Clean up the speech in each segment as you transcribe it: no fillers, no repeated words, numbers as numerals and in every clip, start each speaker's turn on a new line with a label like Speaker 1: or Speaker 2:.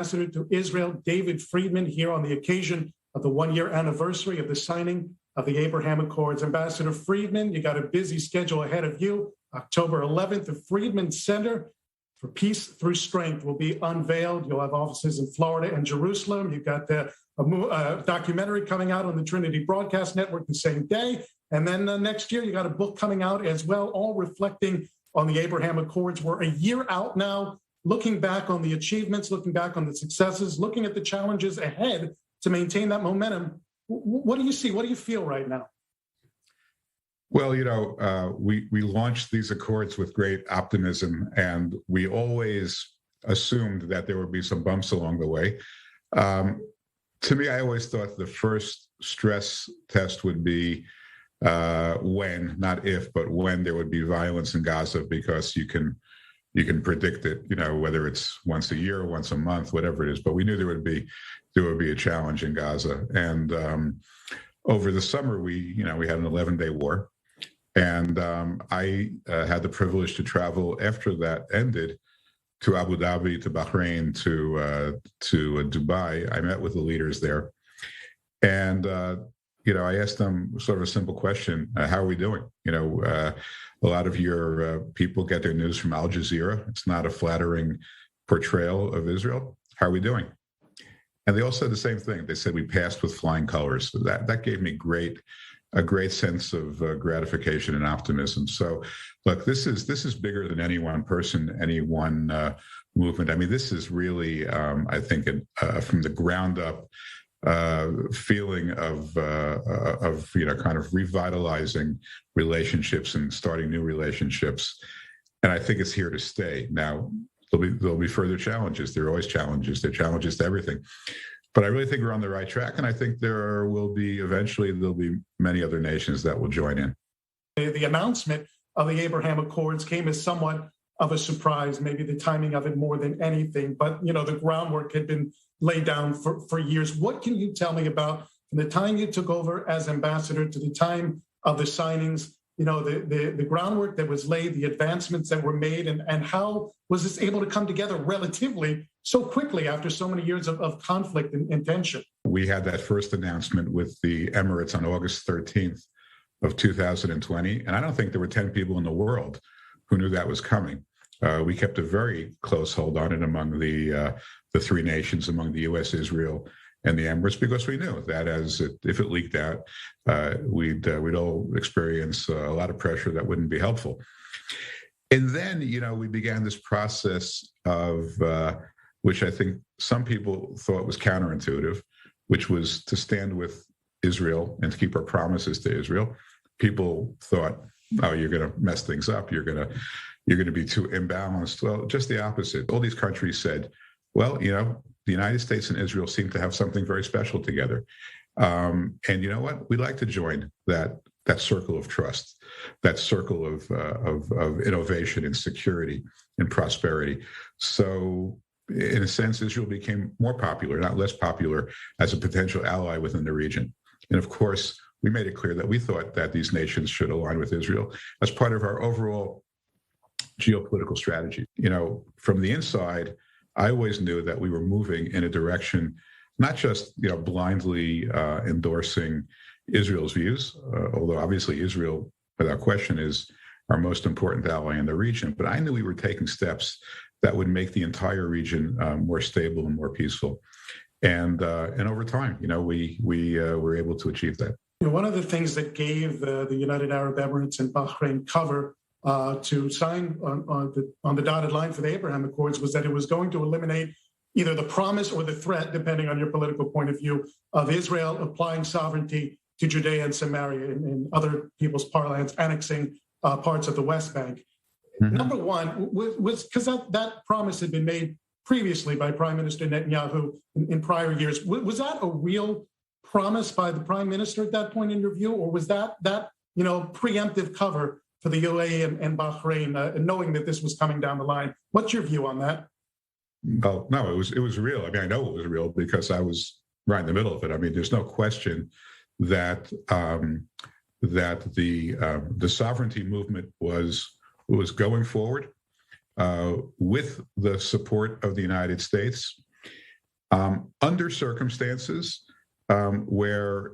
Speaker 1: Ambassador to Israel, David Friedman, here on the occasion of the one-year anniversary of the signing of the Abraham Accords. Ambassador Friedman, you got a busy schedule ahead of you. October 11th, the Friedman Center for Peace Through Strength will be unveiled. You'll have offices in Florida and Jerusalem. You've got a documentary coming out on the Trinity Broadcast Network the same day. And then next year, you got a book coming out as well, all reflecting on the Abraham Accords. We're a year out now, looking back on the achievements, looking back on the successes, looking at the challenges ahead to maintain that momentum. What do you see? What do you feel right now?
Speaker 2: Well, we launched these accords with great optimism, and we always assumed that there would be some bumps along the way. To me, I always thought the first stress test would be when, not if, but when there would be violence in Gaza, because you can predict it, whether it's once a year, once a month, whatever it is. But we knew there would be a challenge in Gaza. And over the summer, we had an 11-day war. And I had the privilege to travel after that ended to Abu Dhabi, to Bahrain, to Dubai. I met with the leaders there. And I asked them sort of a simple question: how are we doing? A lot of your people get their news from Al Jazeera. It's not a flattering portrayal of Israel. How are we doing? And they all said the same thing. They said we passed with flying colors. So that gave me a great sense of gratification and optimism. So, look, this is bigger than any one person, any one movement. I mean, this is really, I think, from the ground up feeling of kind of revitalizing relationships and starting new relationships, and I think it's here to stay. Now there'll be further challenges. There are always challenges. There are challenges to everything, but I really think we're on the right track, and I think there'll be many other nations that will join in.
Speaker 1: The announcement of the Abraham Accords came as somewhat of a surprise, maybe the timing of it more than anything, but the groundwork had been laid down for years. What can you tell me about from the time you took over as ambassador to the time of the signings, the groundwork that was laid, the advancements that were made, and how was this able to come together relatively so quickly after so many years of conflict and tension?
Speaker 2: We had that first announcement with the Emirates on August 13th of 2020, and I don't think there were 10 people in the world who knew that was coming. We kept a very close hold on it among the three nations, among the U.S., Israel, and the Emirates, because we knew that if it leaked out, we'd all experience a lot of pressure that wouldn't be helpful. And then, we began this process of which I think some people thought was counterintuitive, which was to stand with Israel and to keep our promises to Israel. People thought, oh, you're going to mess things up. You're going to be too imbalanced. Well, just the opposite. All these countries said, well, the United States and Israel seem to have something very special together. And you know what? We'd like to join that circle of trust, that circle of innovation and security and prosperity. So in a sense, Israel became more popular, not less popular, as a potential ally within the region. And of course, we made it clear that we thought that these nations should align with Israel as part of our overall geopolitical strategy. From the inside, I always knew that we were moving in a direction, not just blindly endorsing Israel's views, although obviously Israel, without question, is our most important ally in the region. But I knew we were taking steps that would make the entire region more stable and more peaceful. And over time, we were able to achieve that.
Speaker 1: One of the things that gave the United Arab Emirates and Bahrain cover to sign on the dotted line for the Abraham Accords was that it was going to eliminate either the promise or the threat, depending on your political point of view, of Israel applying sovereignty to Judea and Samaria, and other people's parlance, annexing parts of the West Bank. Mm-hmm. Number one was because that promise had been made previously by Prime Minister Netanyahu in prior years. Was that a real promise by the Prime Minister at that point in your view, or was that preemptive cover for the UAE and Bahrain, knowing that this was coming down the line? What's your view on that?
Speaker 2: Well, no, it was real. I mean, I know it was real because I was right in the middle of it. I mean, there's no question that the sovereignty movement was going forward with the support of the United States. under circumstances where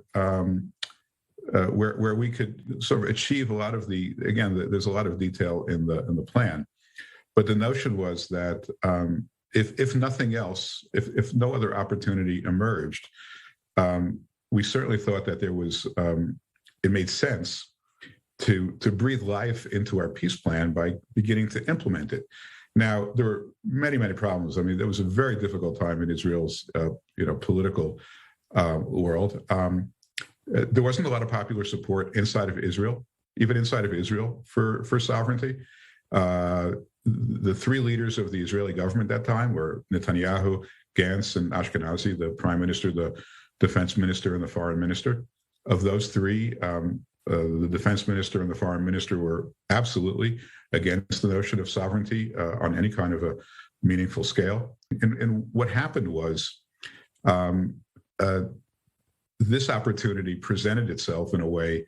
Speaker 2: we could sort of achieve a lot of there's a lot of detail in the plan, but the notion was that if nothing else, if no other opportunity emerged, we certainly thought that it made sense to breathe life into our peace plan by beginning to implement it. Now, there were many, many problems. I mean, there was a very difficult time in Israel's political world. There wasn't a lot of popular support inside of Israel, even inside of Israel, for sovereignty. The three leaders of the Israeli government at that time were Netanyahu, Gantz, and Ashkenazi, the prime minister, the defense minister, and the foreign minister. Of those three, the defense minister and the foreign minister were absolutely against the notion of sovereignty on any kind of a meaningful scale. And what happened was this opportunity presented itself in a way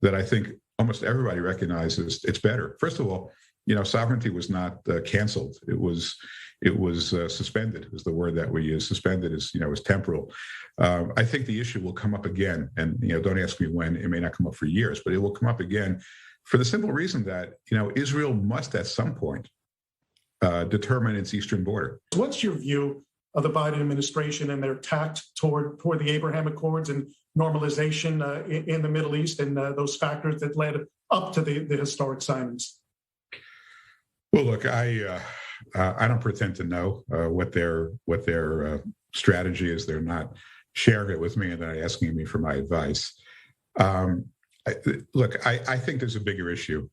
Speaker 2: that I think almost everybody recognizes it's better. First of all, sovereignty was not canceled. It was suspended, is the word that we use. Suspended is temporal. I think the issue will come up again, and don't ask me when. It may not come up for years, but it will come up again for the simple reason that Israel must at some point determine its eastern border.
Speaker 1: What's your view of the Biden administration and their tact toward the Abraham Accords and normalization in the Middle East and those factors that led up to the historic signings?
Speaker 2: Well, look, I don't pretend to know what their strategy is. They're not sharing it with me, and they're asking me for my advice. I think there's a bigger issue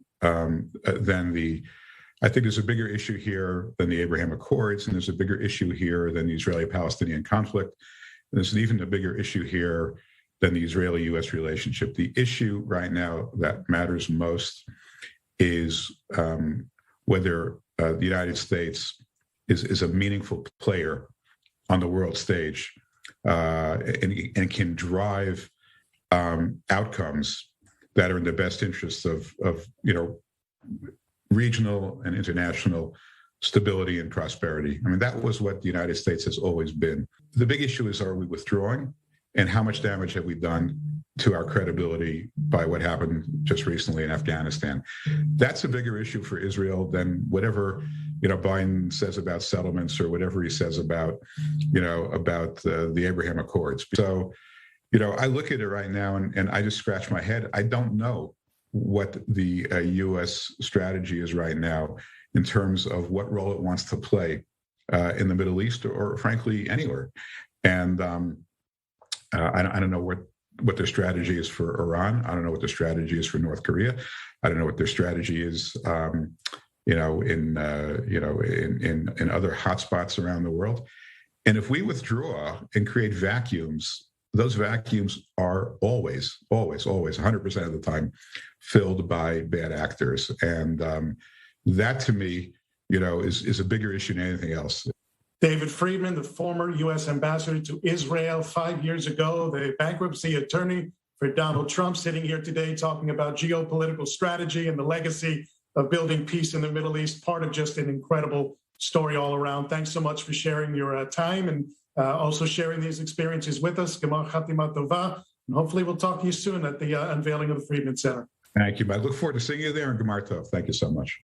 Speaker 2: I think there's a bigger issue here than the Abraham Accords, and there's a bigger issue here than the Israeli-Palestinian conflict. And there's even a bigger issue here than the Israeli-U.S. relationship. The issue right now that matters most is whether the United States is a meaningful player on the world stage and can drive outcomes that are in the best interests of regional and international stability and prosperity. I mean, that was what the United States has always been. The big issue is, are we withdrawing? And how much damage have we done to our credibility by what happened just recently in Afghanistan? That's a bigger issue for Israel than whatever Biden says about settlements or whatever he says about the Abraham Accords. So, I look at it right now and I just scratch my head. I don't know what the U.S. strategy is right now in terms of what role it wants to play in the Middle East or frankly anywhere. And I don't know what their strategy is for Iran. I don't know what their strategy is for North Korea. I don't know what their strategy is, in other hotspots around the world. And if we withdraw and create vacuums, those vacuums are always 100% of the time filled by bad actors. And that to me, is a bigger issue than anything else.
Speaker 1: David Friedman, the former U.S. ambassador to Israel 5 years ago, the bankruptcy attorney for Donald Trump, sitting here today talking about geopolitical strategy and the legacy of building peace in the Middle East, part of just an incredible story all around. Thanks so much for sharing your time and also sharing these experiences with us. Gemar Chatima Tova. And hopefully we'll talk to you soon at the unveiling of the Friedman Center.
Speaker 2: Thank you. I look forward to seeing you there in Gemar Tov. Thank you so much.